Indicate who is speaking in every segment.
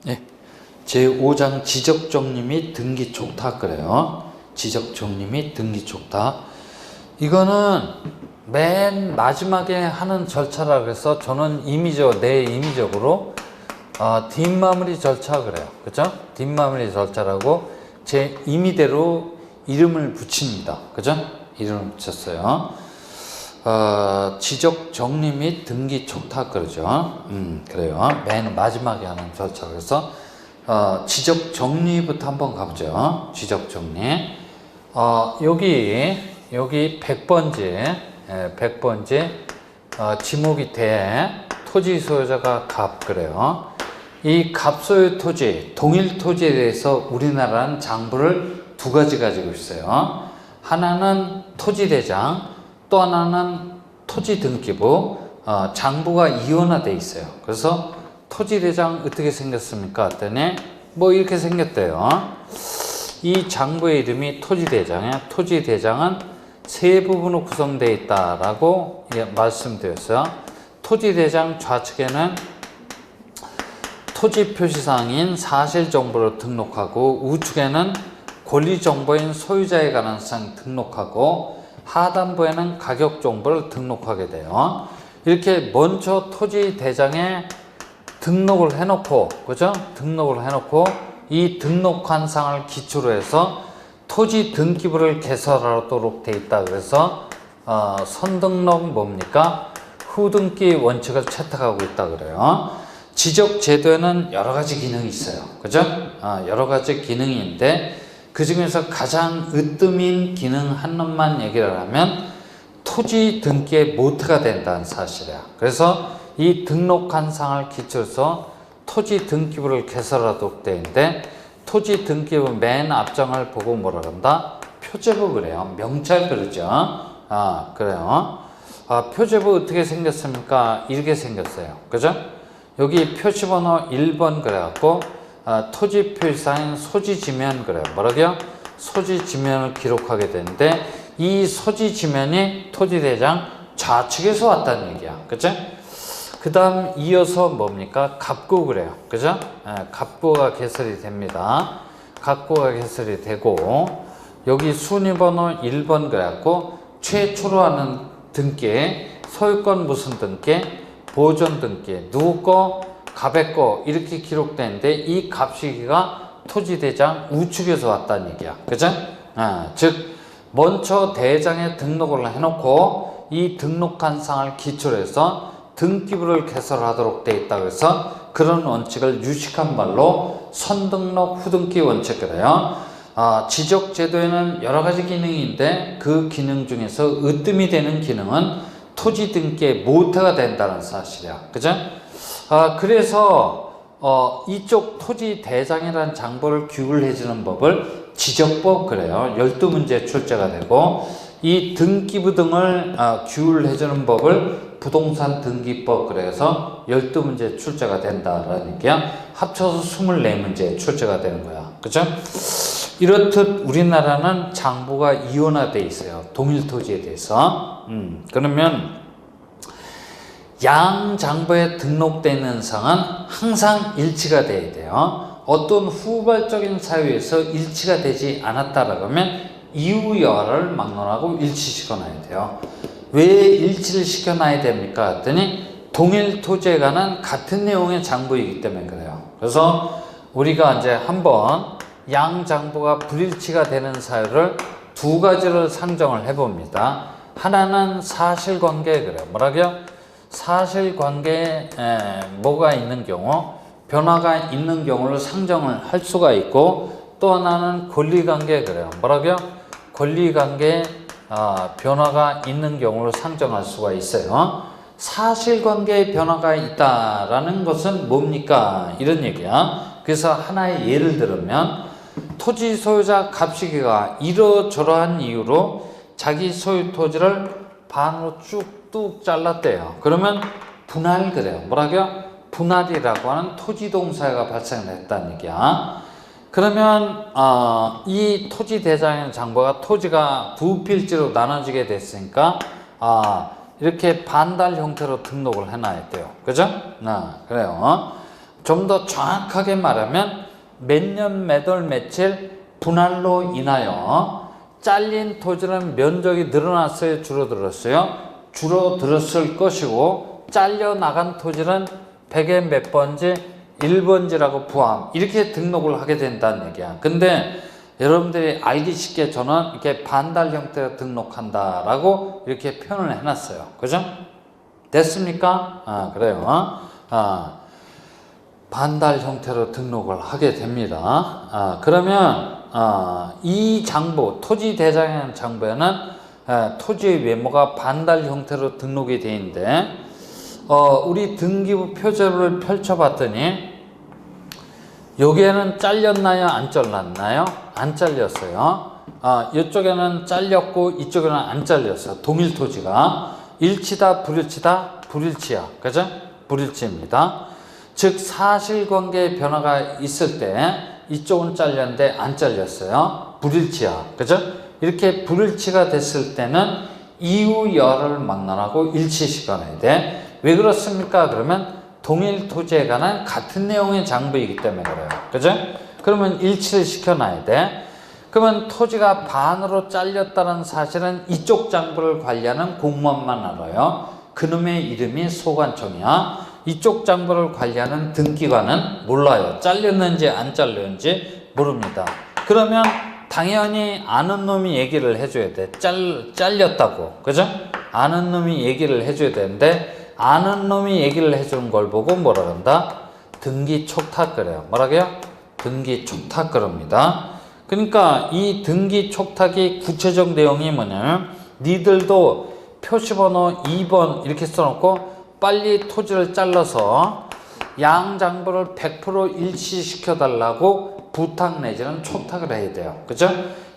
Speaker 1: 네. 제5장 지적정리 및 등기 촉탁 그래요. 지적정리 및 등기 촉탁. 이거는 맨 마지막에 하는 절차라 그래서 저는 내 임의적으로 뒷마무리 절차 그래요. 그죠? 뒷마무리 절차라고 제 임의대로 이름을 붙입니다. 그죠? 이름을 붙였어요. 지적 정리 및 등기 촉탁 그러죠. 그래요. 맨 마지막에 하는 절차. 그래서 지적 정리부터 한번 가보죠. 지적 정리. 여기 100번지, 100번지, 지목이 대, 토지 소유자가 갑, 그래요. 이 갑소유 토지, 동일 토지에 대해서 우리나라는 장부를 두 가지 가지고 있어요. 하나는 토지대장, 또 하나는 토지등기부, 장부가 이원화되어 있어요. 그래서 토지대장 어떻게 생겼습니까? 했더니 뭐 이렇게 생겼대요. 이 장부의 이름이 토지대장이에요. 토지대장은 세 부분으로 구성되어 있다라고 말씀드렸어요. 토지대장 좌측에는 토지 표시사항인 사실정보를 등록하고 우측에는 권리정보인 소유자에 관한 사항 등록하고 하단부에는 가격정보를 등록하게 돼요. 이렇게 먼저 토지대장에 등록을 해놓고, 그죠? 등록을 해놓고 이 등록한 사항을 기초로 해서 토지 등기부를 개설하도록 돼 있다. 그래서 선등록 뭡니까? 후등기 원칙을 채택하고 있다 그래요. 지적 제도에는 여러 가지 기능이 있어요. 그죠? 여러 가지 기능인데 그 중에서 가장 으뜸인 기능 한 놈만 얘기를 하면 토지 등기의 모태가 된다는 사실이야. 그래서 이 등록한 사항을 기초로 해서 토지 등기부를 개설하도록 되어 있는데 토지 등기부 맨 앞장을 보고 뭐라 그런다? 표제부 그래요. 명찰 그러죠. 그래요. 표제부 어떻게 생겼습니까? 이렇게 생겼어요. 그죠? 여기 표시번호 1번 그래갖고 토지 표시사인 소지지면 그래요. 뭐라고요? 소지지면을 기록하게 되는데 이 소지지면이 토지대장 좌측에서 왔다는 얘기야. 그죠? 그 다음 이어서 뭡니까? 갑구 그래요. 그죠? 갑구가 개설이 됩니다. 갑구가 개설이 되고 여기 순위번호 1번 그래갖고 최초로 하는 등기, 소유권 무슨 등기, 보존 등기, 누구 거, 갑의 거 이렇게 기록되는데 이 갑시기가 토지대장 우측에서 왔다는 얘기야. 그죠? 즉 먼저 대장에 등록을 해놓고 이 등록한 사항을 기초로 해서 등기부를 개설하도록 되어 있다. 그래서 그런 원칙을 유식한 말로 선등록 후등기 원칙 그래요. 지적 제도에는 여러 가지 기능인데 그 기능 중에서 으뜸이 되는 기능은 토지 등기의 모태가 된다는 사실이야. 그죠? 그래서 이쪽 토지 대장이라는 장부를 규율해주는 법을 지적법 그래요. 12문제 출제가 되고 이 등기부 등을 규율해주는 법을 부동산 등기법 그래서 12문제 출제가 된다라는 얘기야. 합쳐서 24문제 출제가 되는 거야. 그죠? 이렇듯 우리나라는 장부가 이원화되어 있어요. 동일 토지에 대해서. 그러면 양 장부에 등록되는 사항은 항상 일치가 돼야 돼요. 어떤 후발적인 사유에서 일치가 되지 않았다라고 하면 이후 여하를 막론하고 일치시켜놔야 돼요. 왜 일치를 시켜놔야 됩니까? 했더니 동일 토지에 관한 같은 내용의 장부이기 때문에 그래요. 그래서 우리가 이제 한번 양 장부가 불일치가 되는 사유를 두 가지를 상정을 해봅니다. 하나는 사실관계 그래요. 뭐라고요? 사실관계에 뭐가 있는 경우, 변화가 있는 경우를 상정을 할 수가 있고 또 하나는 권리관계 그래요. 뭐라고요? 권리관계에 변화가 있는 경우를 상정할 수가 있어요. 사실관계에 변화가 있다라는 것은 뭡니까? 이런 얘기야. 그래서 하나의 예를 들면 토지 소유자 갑시기가 이러저러한 이유로 자기 소유 토지를 반으로 뚝 잘랐대요. 그러면 분할 그래요. 뭐라고요? 분할이라고 하는 토지 동사가 발생했다는 얘기야. 그러면 이 토지 대장의 장부가 토지가 두 필지로 나눠지게 됐으니까 이렇게 반달 형태로 등록을 해놔야 돼요. 그죠? 그래요. 좀 더 정확하게 말하면 몇 년 몇 월 며칠 분할로 인하여 잘린 토지는 면적이 늘어났어요, 줄어들었어요? 줄어들었을 것이고 잘려나간 토지는 100에 몇 번지 1번지라고 포함 이렇게 등록을 하게 된다는 얘기야. 근데 여러분들이 알기 쉽게 저는 이렇게 반달 형태로 등록한다라고 이렇게 표현을 해놨어요. 그죠? 됐습니까? 그래요. 반달 형태로 등록을 하게 됩니다. 그러면 이 장부, 토지 대장이라는 장부에는 토지의 외모가 반달 형태로 등록이 되어 있는데 우리 등기부 표제를 펼쳐봤더니 여기에는 잘렸나요? 안 잘렸나요? 안 잘렸어요. 이쪽에는 잘렸고 이쪽에는 안 잘렸어요. 동일 토지가 일치다 불일치다 불일치야. 그죠? 불일치입니다. 즉 사실관계의 변화가 있을 때 이쪽은 잘렸는데 안 잘렸어요. 불일치야. 그죠? 이렇게 불일치가 됐을 때는 이후 열을 막론하고 일치시켜놔야 돼. 왜 그렇습니까? 그러면 동일 토지에 관한 같은 내용의 장부이기 때문에 그래요. 그죠? 그러면 일치를 시켜놔야 돼. 그러면 토지가 반으로 잘렸다는 사실은 이쪽 장부를 관리하는 공무원만 알아요. 그놈의 이름이 소관청이야. 이쪽 장부를 관리하는 등기관은 몰라요. 잘렸는지 안 잘렸는지 모릅니다. 그러면 당연히 아는 놈이 얘기를 해줘야 돼. 잘렸다고. 그죠? 아는 놈이 얘기를 해줘야 되는데 아는 놈이 얘기를 해주는 걸 보고 뭐라 그런다? 등기 촉탁 그래요. 뭐라고요? 등기 촉탁 그럽니다. 그러니까 이 등기 촉탁이 구체적 내용이 뭐냐면 니들도 표시번호 2번 이렇게 써놓고 빨리 토지를 잘라서 양장부를 100% 일치시켜 달라고 부탁 내지는 촉탁을 해야 돼요. 그죠?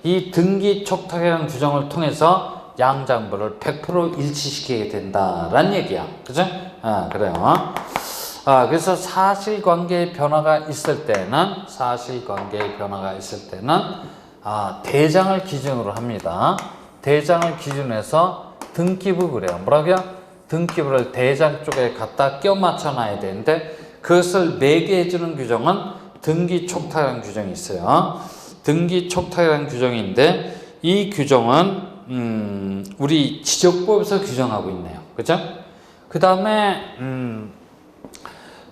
Speaker 1: 이 등기 촉탁이라는 규정을 통해서 양장부를 100% 일치시키게 된다라는 얘기야. 그죠? 그래요. 그래서 사실관계의 변화가 있을 때는 대장을 기준으로 합니다. 대장을 기준해서 등기부 그래요. 뭐라고요? 등기부를 대장 쪽에 갖다 껴 맞춰 놔야 되는데 그것을 매개해 주는 규정은 등기 촉탁이라는 규정이 있어요. 등기 촉탁이라는 규정인데 이 규정은 우리 지적법에서 규정하고 있네요. 그죠? 그 다음에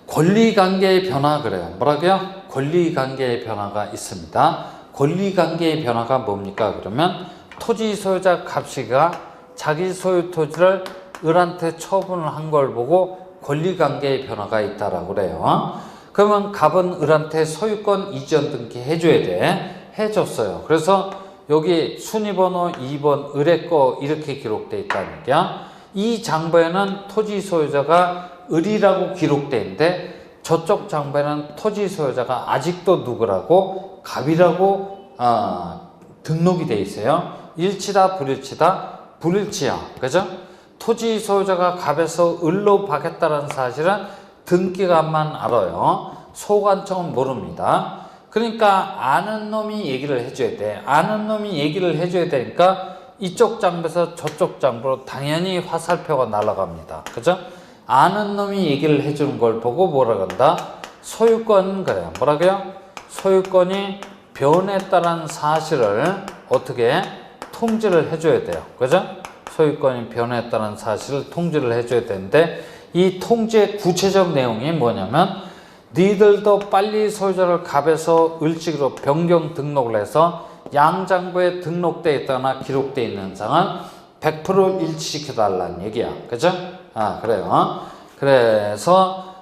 Speaker 1: 권리관계의 변화 그래요. 뭐라고요? 권리관계의 변화가 있습니다. 권리관계의 변화가 뭡니까? 그러면 토지 소유자 갑씨가 자기 소유 토지를 을한테 처분을 한 걸 보고 권리관계의 변화가 있다라고 그래요. 그러면 갑은 을한테 소유권 이전 등기 해줘야 돼. 해줬어요. 그래서 여기 순위번호 2번 을의 거 이렇게 기록되어 있다는 얘기야. 이 장부에는 토지 소유자가 을이라고 기록되어 있는데 저쪽 장부에는 토지 소유자가 아직도 누구라고 갑이라고 등록이 되어 있어요. 일치다 불일치다 불일치야. 그죠? 토지 소유자가 갑에서 을로 바뀌었다는 사실은 등기관만 알아요. 소관청은 모릅니다. 그러니까 아는 놈이 얘기를 해줘야 돼. 아는 놈이 얘기를 해줘야 되니까 이쪽 장부에서 저쪽 장부로 당연히 화살표가 날아갑니다. 그죠? 아는 놈이 얘기를 해주는 걸 보고 뭐라 그런다? 소유권 그래요. 뭐라고요? 소유권이 변했다는 사실을 어떻게 통지를 해줘야 돼요. 그죠? 소유권이 변했다는 사실을 통지를 해줘야 되는데 이 통지의 구체적 내용이 뭐냐면 니들도 빨리 소유자를 갑에서 을직으로 변경 등록을 해서 양장부에 등록되어 있거나 기록되어 있는 상은 100% 일치시켜 달라는 얘기야. 그죠? 그래요. 그래서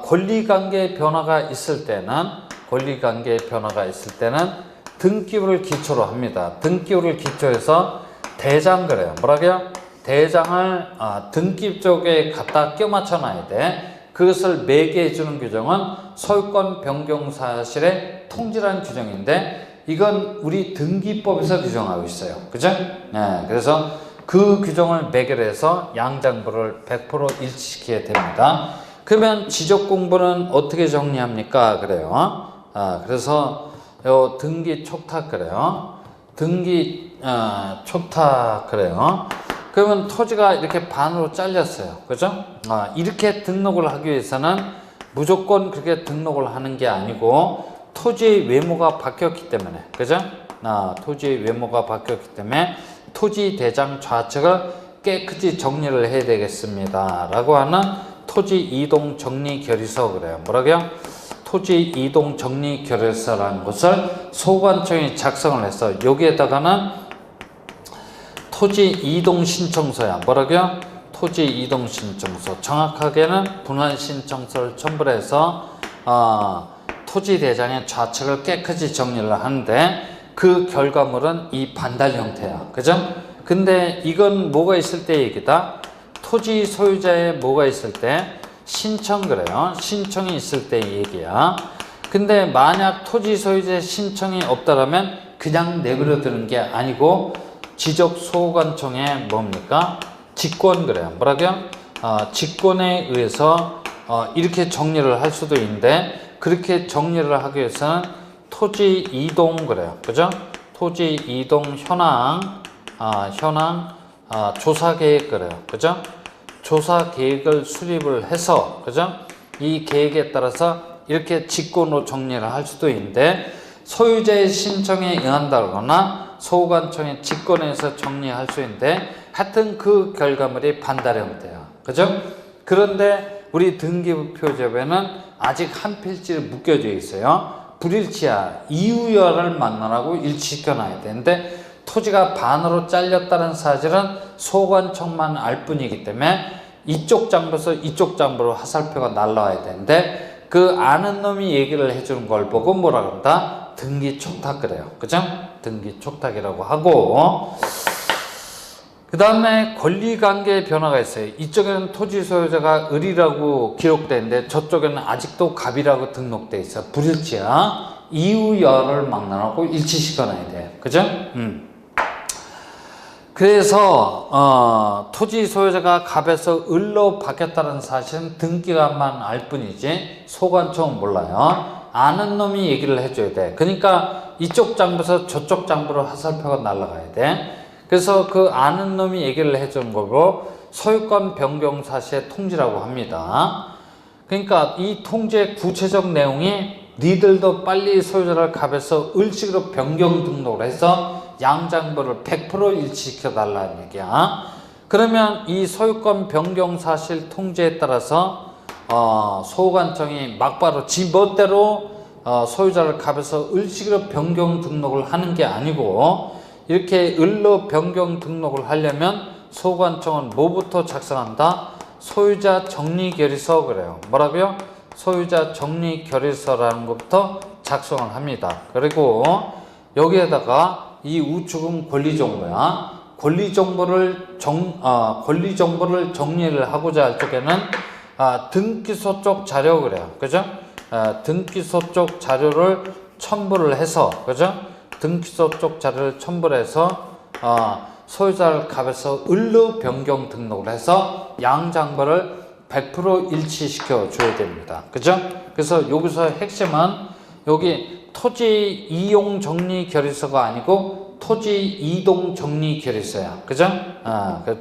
Speaker 1: 권리관계의 변화가 있을 때는 등기부를 기초로 합니다. 등기부를 기초해서 대장 그래요. 뭐라고요? 대장을 등기 쪽에 갖다 껴 맞춰 놔야 돼. 그것을 매개해 주는 규정은 소유권 변경 사실의 통지라는 규정인데 이건 우리 등기법에서 규정하고 있어요. 그죠? 네, 그래서 그 규정을 매개로 해서 양장부를 100% 일치시켜야 됩니다. 그러면 지적 공부는 어떻게 정리합니까? 그래요. 그래서 요 등기 촉탁 그래요. 등기 촉탁 그래요. 그러면 토지가 이렇게 반으로 잘렸어요. 그죠? 이렇게 등록을 하기 위해서는 무조건 그렇게 등록을 하는 게 아니고 토지의 외모가 바뀌었기 때문에, 그죠? 토지의 외모가 바뀌었기 때문에 토지 대장 좌측을 깨끗이 정리를 해야 되겠습니다 라고 하는 토지 이동 정리 결의서 그래요. 뭐라고요? 토지 이동 정리 결의서라는 것을 소관청이 작성을 해서 여기에다가는 토지 이동 신청서야. 뭐라고요? 토지 이동 신청서. 정확하게는 분할 신청서를 첨부를 해서 토지 대장의 좌측을 깨끗이 정리를 하는데 그 결과물은 이 반달 형태야. 그죠? 근데 이건 뭐가 있을 때 얘기다? 토지 소유자의 뭐가 있을 때? 신청 그래요. 신청이 있을 때 얘기야. 근데 만약 토지 소유자의 신청이 없다라면 그냥 내버려 두는 게 아니고 지적소관청에 뭡니까? 직권 그래요. 뭐라고요? 직권에 의해서 이렇게 정리를 할 수도 있는데 그렇게 정리를 하기 위해서는 토지 이동 그래요. 그죠? 토지 이동 현황 조사 계획 그래요. 그죠? 조사 계획을 수립을 해서, 그죠? 이 계획에 따라서 이렇게 직권으로 정리를 할 수도 있는데 소유자의 신청에 의한다거나 소관청의 직권에서 정리할 수 있는데 하여튼 그 결과물이 반달 형태야. 그죠? 그런데 우리 등기부표제에는 아직 한 필지를 묶여져 있어요. 불일치야. 이유여를 만나라고 일치시켜 놔야 되는데 토지가 반으로 잘렸다는 사실은 소관청만 알 뿐이기 때문에 이쪽 장부에서 이쪽 장부로 화살표가 날라와야 되는데 그 아는 놈이 얘기를 해주는 걸 보고 뭐라 그런다? 등기 촉탁 그래요. 그죠? 등기 촉탁이라고 하고 그 다음에 권리관계의 변화가 있어요. 이쪽에는 토지 소유자가 을이라고 기록되는데 저쪽에는 아직도 갑이라고 등록돼 있어. 불일치야. 이유여를 막론하고 일치시켜놔야 돼. 그죠? 그래서 토지 소유자가 갑에서 을로 바뀌었다는 사실은 등기관만 알 뿐이지 소관청은 몰라요. 아는 놈이 얘기를 해줘야 돼. 그러니까 이쪽 장부에서 저쪽 장부로 화살표가 날아가야 돼. 그래서 그 아는 놈이 얘기를 해주는 거고 소유권 변경 사실의 통지라고 합니다. 그러니까 이 통지의 구체적 내용이 니들도 빨리 소유자를 갑에서 을식으로 변경 등록을 해서 양장부를 100% 일치시켜 달라는 얘기야. 그러면 이 소유권 변경 사실 통지에 따라서 소관청이 막바로 지 멋대로 소유자를 갑에서 을식으로 변경 등록을 하는 게 아니고 이렇게 을로 변경 등록을 하려면 소관청은 뭐부터 작성한다? 소유자 정리결의서 그래요. 뭐라고요? 소유자 정리결의서라는 것부터 작성을 합니다. 그리고 여기에다가 이 우측은 권리정보야. 권리정보를 정리를 하고자 할 적에는 등기소 쪽 자료 그래요. 그죠? 등기소 쪽 자료를 첨부를 해서, 그죠? 등기소 쪽 자료를 첨부를 해서 소유자를 갑에서 을로 변경 등록을 해서 양장부를 100% 일치시켜 줘야 됩니다. 그죠? 그래서 여기서 핵심은 여기 토지 이용 정리 결의서가 아니고 토지 이동 정리 결의서야. 그죠?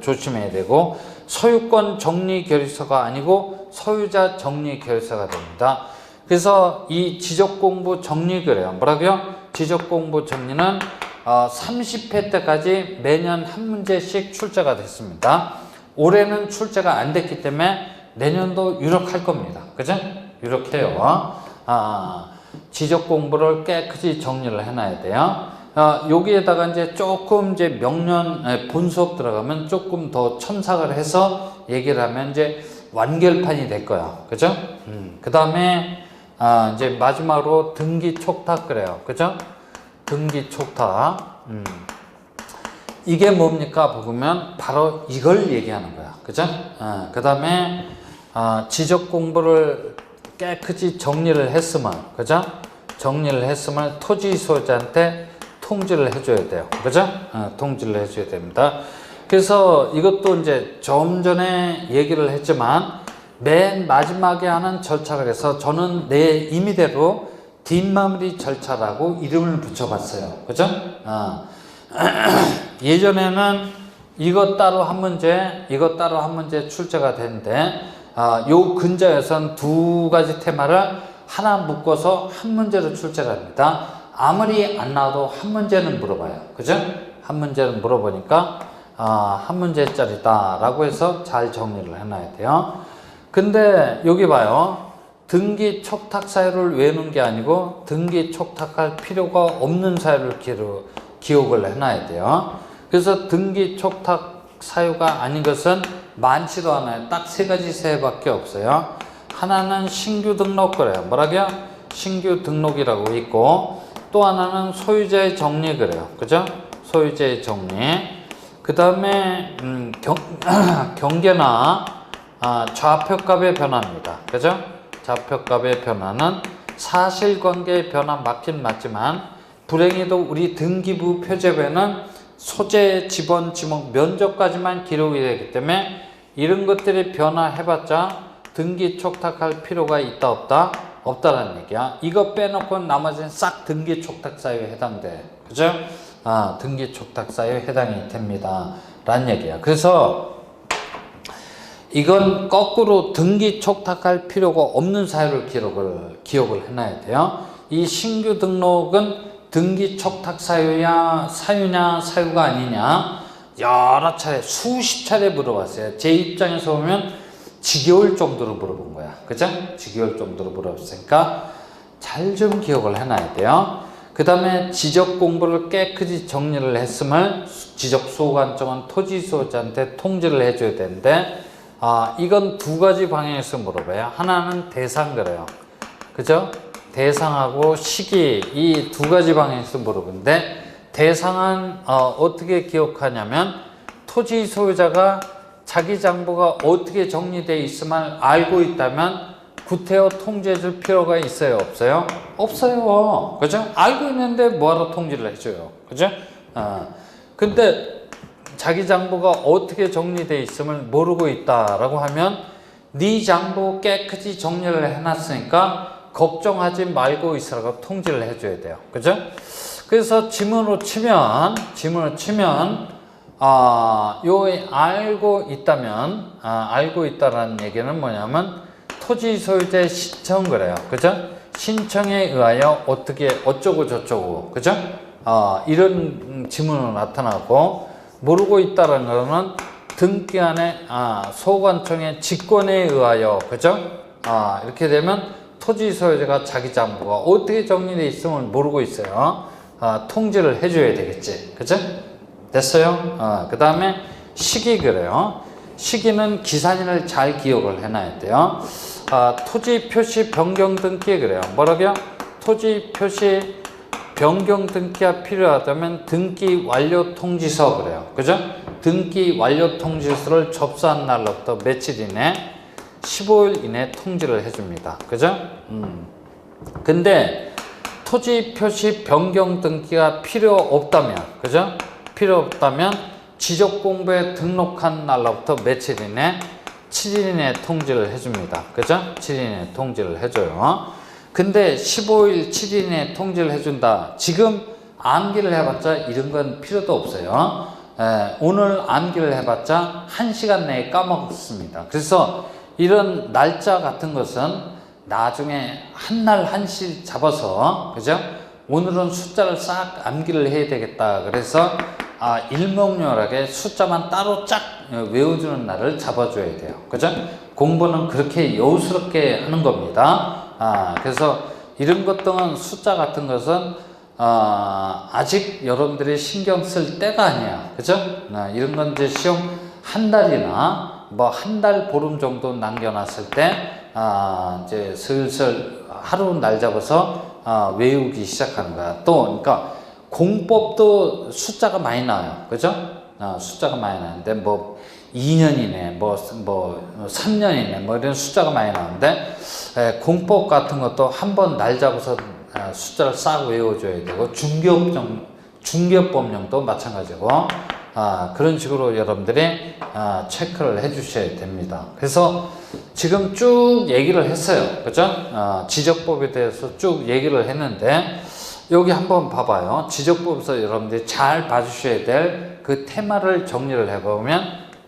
Speaker 1: 조심해야 되고 소유권 정리 결의서가 아니고 소유자 정리 결의서가 됩니다. 그래서 이 지적공부 정리 그래요. 뭐라고요? 지적공부 정리는 30회 때까지 매년 한 문제씩 출제가 됐습니다. 올해는 출제가 안 됐기 때문에 내년도 유력할 겁니다. 그죠? 유력해요. 지적 공부를 깨끗이 정리를 해놔야 돼요. 여기에다가 이제 조금 이제 명년 본 수업 들어가면 조금 더 첨삭을 해서 얘기를 하면 이제 완결판이 될 거야. 그죠? 그 다음에 이제 마지막으로 등기 촉탁 그래요. 그죠? 등기 촉탁. 이게 뭡니까? 보면 바로 이걸 얘기하는 거야. 그죠? 그 다음에 지적 공부를 깨끗이 정리를 했으면, 그죠? 정리를 했으면 토지 소유자한테 통지를 해줘야 돼요. 그죠? 통지를 해줘야 됩니다. 그래서 이것도 이제 좀 전에 얘기를 했지만 맨 마지막에 하는 절차가 돼서 저는 내 임의대로 뒷마무리 절차라고 이름을 붙여봤어요. 그죠? 예전에는 이것 따로 한 문제, 이것 따로 한 문제 출제가 되는데 요 근자에선 두 가지 테마를 하나 묶어서 한 문제로 출제를 합니다. 아무리 안 나와도 한 문제는 물어봐요. 그죠? 한 문제는 물어보니까 한 문제짜리다 라고 해서 잘 정리를 해놔야 돼요. 근데 여기 봐요. 등기 촉탁 사유를 외우는 게 아니고 등기 촉탁할 필요가 없는 사유를 기억을 해놔야 돼요. 그래서 등기 촉탁 사유가 아닌 것은 많지도 않아요. 딱 세 가지 사유밖에 없어요. 하나는 신규 등록 그래요. 뭐라고요? 신규 등록이라고 있고, 또 하나는 소유자의 정리 그래요. 그죠? 소유자의 정리. 그 다음에 경계나 좌표값의 변화입니다. 그죠? 좌표값의 변화는 사실관계의 변화 맞긴 맞지만, 불행히도 우리 등기부 표제부에는 소재, 지번, 지목, 면적까지만 기록이 되기 때문에 이런 것들이 변화해봤자 등기 촉탁할 필요가 있다 없다? 없다라는 얘기야. 이거 빼놓고 나머지는 싹 등기 촉탁 사유에 해당돼. 그죠? 등기 촉탁 사유에 해당이 됩니다. 라는 얘기야. 그래서 이건 거꾸로 등기 촉탁할 필요가 없는 사유를 기억을 해놔야 돼요. 이 신규 등록은 등기 촉탁 사유냐 사유가 아니냐 여러 차례 수십 차례 물어봤어요. 제 입장에서 보면 지겨울 정도로 물어본 거야. 그죠? 지겨울 정도로 물어봤으니까 잘 좀 기억을 해놔야 돼요. 그 다음에 지적 공부를 깨끗이 정리를 했음을 지적 소관청은 토지 소유자한테 통지를 해줘야 되는데, 이건 두 가지 방향에서 물어봐요. 하나는 대상 그래요. 그죠? 대상하고 시기 이 두 가지 방향에서 물어보는데, 대상은 어떻게 기억하냐면 토지 소유자가 자기 장부가 어떻게 정리되어 있음을 알고 있다면 구태여 통지해 줄 필요가 있어요? 없어요? 없어요. 그죠? 알고 있는데 뭐하러 통지를 해줘요? 그죠? 근데 자기 장부가 어떻게 정리되어 있음을 모르고 있다라고 하면 네 장부 깨끗이 정리를 해놨으니까 걱정하지 말고 있으라고 통지를 해줘야 돼요. 그죠? 그래서 지문으로 치면 요 알고 있다라는 얘기는 뭐냐면 토지 소유자의 신청 그래요. 그죠? 신청에 의하여 어쩌고 저쩌고. 그죠? 이런 지문으로 나타나고, 모르고 있다라는 거는 등기한의 소관청의 직권에 의하여. 그죠? 이렇게 되면 토지 소유자가 자기 장부가 어떻게 정리되어 있음을 모르고 있어요. 통지를 해줘야 되겠지. 그죠? 됐어요? 그 다음에 시기 그래요. 시기는 기산일을 잘 기억을 해놔야 돼요. 토지 표시 변경 등기 그래요. 뭐라고요? 토지 표시 변경 등기가 필요하다면 등기 완료 통지서 그래요. 그죠? 등기 완료 통지서를 접수한 날로부터 며칠 이내 15일 이내 통지를 해줍니다. 그죠? 근데 토지 표시 변경 등기가 필요 없다면, 그죠? 필요 없다면 지적공부에 등록한 날로부터 며칠 이내 7일 이내 통지를 해줍니다. 그죠? 7일 이내 통지를 해줘요. 근데 15일 7일 이내 통지를 해준다. 지금 암기를 해봤자 이런 건 필요도 없어요. 오늘 암기를 해봤자 1시간 내에 까먹었습니다. 그래서 이런 날짜 같은 것은 나중에 한 날 한시 잡아서, 그죠? 오늘은 숫자를 싹 암기를 해야 되겠다. 그래서 일목요연하게 숫자만 따로 쫙 외워주는 날을 잡아줘야 돼요. 그죠? 공부는 그렇게 여우스럽게 하는 겁니다. 그래서 이런 것들은 숫자 같은 것은 아직 여러분들이 신경 쓸 때가 아니야. 그죠? 이런 건 이제 시험 한 달이나 뭐 한 달 보름 정도 남겨놨을 때 이제 슬슬 하루 날 잡아서 외우기 시작하는 거야. 또 그러니까 공법도 숫자가 많이 나와요. 그죠? 숫자가 많이 나는데 뭐 2년이네, 뭐 3년이네, 뭐 이런 숫자가 많이 나오는데, 공법 같은 것도 한번 날 잡아서 숫자를 싹 외워줘야 되고, 중개법령도 마찬가지고, 그런 식으로 여러분들이 체크를 해 주셔야 됩니다. 그래서 지금 쭉 얘기를 했어요. 그죠? 지적법에 대해서 쭉 얘기를 했는데, 여기 한번 봐봐요. 지적법에서 여러분들이 잘 봐주셔야 될 그 테마를 정리를 해보면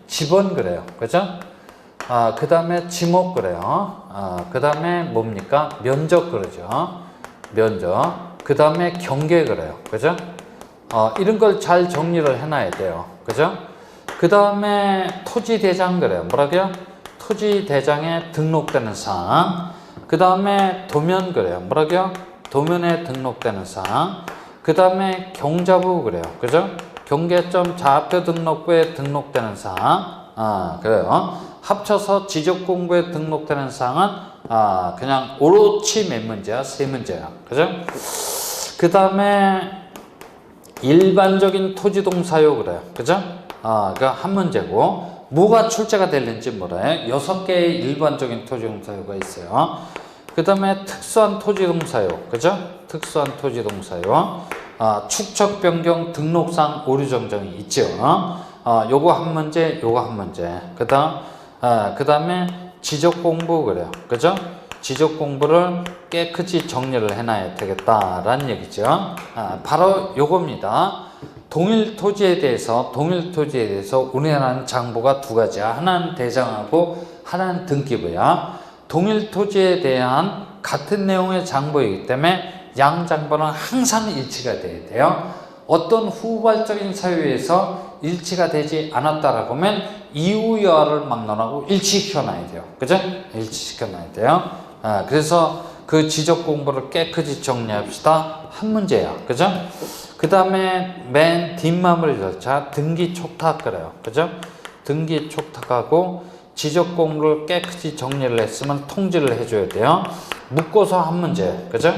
Speaker 1: 지번 그래요. 그죠? 그 다음에 지목 그래요. 그 다음에 뭡니까? 면적 그러죠. 면적. 그 다음에 경계 그래요. 그죠? 이런 걸 잘 정리를 해놔야 돼요. 그죠? 그 다음에 토지대장 그래요. 뭐라고요? 토지대장에 등록되는 사항. 그 다음에 도면 그래요. 뭐라고요? 도면에 등록되는 사항. 그 다음에 경자부 그래요. 그죠? 경계점 좌표 등록부에 등록되는 사항. 그래요. 합쳐서 지적공부에 등록되는 사항은 그냥 오로치 몇 문제야? 세 문제야. 그죠? 그 다음에 일반적인 토지동사요 그래요. 그죠? 그 한 문제고 뭐가 출제가 될는지 몰라요. 6개의 일반적인 토지동사요가 있어요. 그 다음에 특수한 토지동사요. 그죠? 특수한 토지동사요. 축척 변경 등록상 오류 정정이 있죠. 요거 한 문제, 요거 한 문제. 그 다음에 지적 공부 그래요. 그죠? 지적 공부를 깨끗이 정리를 해놔야 되겠다라는 얘기죠. 바로 요겁니다. 동일 토지에 대해서 운행하는 장부가 두 가지야. 하나는 대장하고 하나는 등기부야. 동일 토지에 대한 같은 내용의 장부이기 때문에 양 장부는 항상 일치가 돼야 돼요. 어떤 후발적인 사유에서 일치가 되지 않았다라고 하면 이유여하를 막론하고 일치시켜놔야 돼요. 그죠? 일치시켜놔야 돼요. 그래서 그 지적 공부를 깨끗이 정리합시다. 한 문제야. 그죠? 그 다음에 맨 뒷마무리 절차 등기 촉탁 그래요. 그죠? 등기 촉탁하고 지적 공부를 깨끗이 정리를 했으면 통지를 해줘야 돼요. 묶어서 한 문제. 그죠?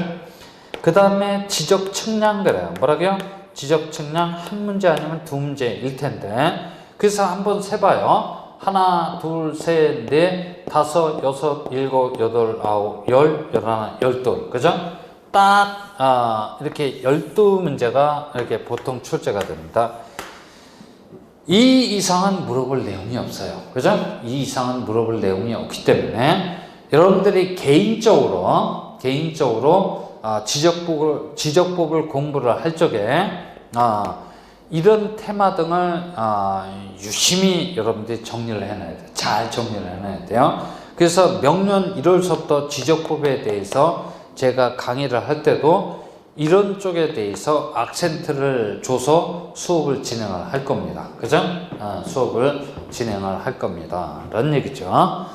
Speaker 1: 그 다음에 지적 측량 그래요. 뭐라고요? 지적 측량 한 문제 아니면 두 문제일 텐데. 그래서 한번 세봐요. 하나, 둘, 셋, 넷, 다섯, 여섯, 일곱, 여덟, 아홉, 열, 열하나, 열둘. 그죠? 딱, 이렇게 12문제가 이렇게 보통 출제가 됩니다. 이 이상은 물어볼 내용이 없어요. 그죠? 이 이상은 물어볼 내용이 없기 때문에 여러분들이 개인적으로 지적법을 공부를 할 적에 이런 테마 등을 유심히 여러분들이 정리를 해놔야 돼요. 잘 정리를 해놔야 돼요. 그래서 명년 1월서부터 지적법에 대해서 제가 강의를 할 때도 이런 쪽에 대해서 악센트를 줘서 수업을 진행을 할 겁니다. 그죠? 수업을 진행을 할 겁니다. 라는 얘기죠.